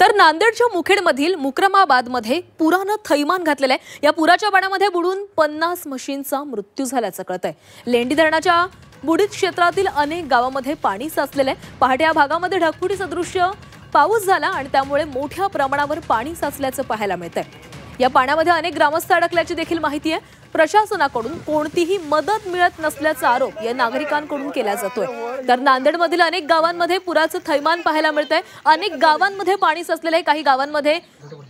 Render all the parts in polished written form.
तर नांदेडच्या मुखेडमधील मुक्रमाबादमध्ये पुरानं थैमान घातलेलं आहे। या पुराच्या पाण्यामध्ये बुडून 50 म्हशींचा मृत्यू झाल्याचं कळतंय। लेंडी धरणाच्या बुडीत क्षेत्रातील अनेक गावांमध्ये पाणी साचलेलं आहे। पहाटे या भागामध्ये ढगफुटी सदृश्य पाऊस झाला आणि त्यामुळे मोठ्या प्रमाणावर पाणी साचल्याचं पाहायला मिळतंय। या पाण्यामध्ये अनेक ग्रामस्थ अडकल्याची देखील माहिती आहे। प्रशासनाकडून कोणतीही मदत मिळत नसल्याचा आरोप या नागरिकांकडून केला जातोय। तर नांदेडमधील अनेक गावांमध्ये पुराचं थैमान पाहायला मिळतंय। अनेक गावांमध्ये पाणी साचलेलं आहे। काही गावांमध्ये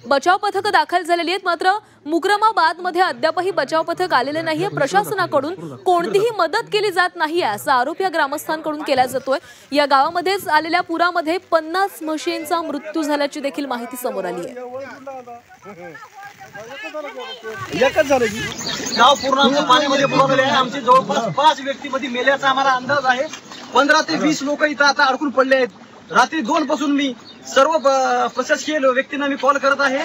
बचाव पथक दाखल झालेली आहेत, मात्र मुक्रमाबादमध्ये अद्यापही बचाव पथक आलेले नाहीये। प्रशासनाकडून कोणतीही मदत केली जात नाहीये असा आरोप या ग्रामस्थांकडून केला जातोय। या गावामध्येच आलेल्या पुरामध्ये 50 म्हशींचा मृत्यू झाल्याची देखील माहिती समोर आली आहे। गाव पूर्ण पाण्यामध्ये बुडवलेले आहे। आमचे जवळपास 5 व्यक्तीमध्ये मेल्याचा आम्हाला अंदाज आहे। 15 ते 20 लोक इथं आता अडकून पडले आहेत। रात्री 2 पासून मी सर्व प्रशासकीय व्यक्तींना मी कॉल करत आहे।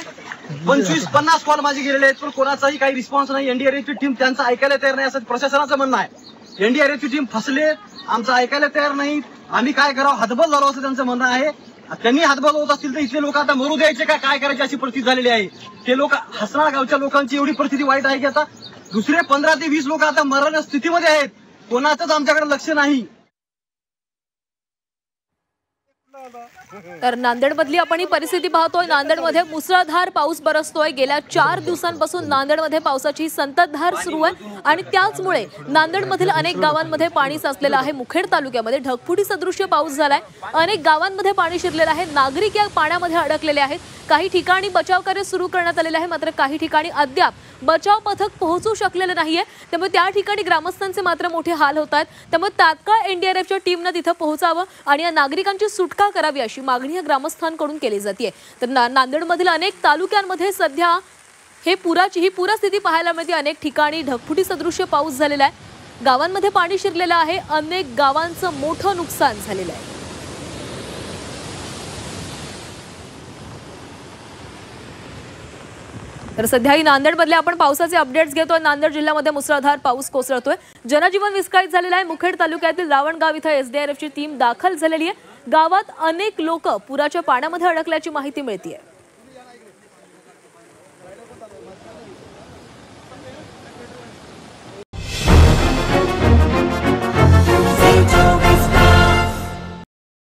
25-50 कॉल माझे गेलेले आहेत, पण कोणाचाही काही रिस्पॉन्स नाही। एनडीआरएफची टीम त्यांचं ऐकायला तयार नाही असं प्रशासनाचं म्हणणं आहे। एनडीआरएफची टीम फसले, आमचं ऐकायला तयार नाही, आम्ही काय करावं हतबल झालो असं त्यांचं म्हणणं आहे। त्यांनी हातबल होत असतील तर इथले लोक आता मरू द्यायचे का काय करायची अशी परिस्थिती झालेली आहे। ते लोक हसनाळ गावच्या लोकांची एवढी परिस्थिती वाईट आहे की आता दुसरे 15 ते 20 लोक आता मरण स्थितीमध्ये आहेत। कोणाचंच आमच्याकडे लक्ष नाही। तर नांदेडमधली आपण ही परिस्थिती पाहतोय। नांदेडमध्ये मुसळधार पाऊस बरसतोय। गेल्या 4 दिवसांपासून नांदेडमध्ये पावसाची संततधार सुरू आहे आणि त्याचमुळे नांदेडमधील अनेक गावांमध्ये पाणी साचलेलं आहे। मुखेड तालुक्यामध्ये ढगफुटी सदृश्य पाऊस झालाय। अनेक गावांमध्ये पाणी शिरलेलं आहे। नागरिक या पाण्यामध्ये अडकलेले आहेत। काही ठिकाणी बचाव कार्य सुरू करण्यात आलेले आहे, मात्र काही ठिकाणी अद्याप बचाव पथक पोहोचू शकलेलं नाहीये। त्यामुळे त्या ठिकाणी ग्रामस्थांचे मात्र मोठे हाल होत आहेत। त्यामुळे तात्काळ एनडीआरएफच्या टीमने तिथं पोहोचावं आणि या नागरिकांची सुटका करावी अशी मागणी या ग्रामस्थांकडून केली जाते। तर नांदेडमधील अनेक तालुक्यांमध्ये सध्या ही पूरस्थिती पाहायला मिळते। अनेक ठिकाणी ढगफुटी सदृश्य पाऊस झालेला आहे। गावांमध्ये पाणी शिरलेलं आहे। अनेक गावांचं मोठं नुकसान झालेलं आहे। तर सध्याही नांदेडमधले आपण पावसाचे अपडेट्स घेतोय। नांदेड जिल्ह्यामध्ये मुसळधार पाऊस कोसळतोय। जनजीवन विस्कळीत झालेलं आहे। मुखेड तालुक्यातील रावणगाव इथं एसडीआरएफची टीम दाखल झालेली आहे। गावात अनेक लोक पुराच्या पाण्यामध्ये अडकल्याची माहिती मिळते आहे।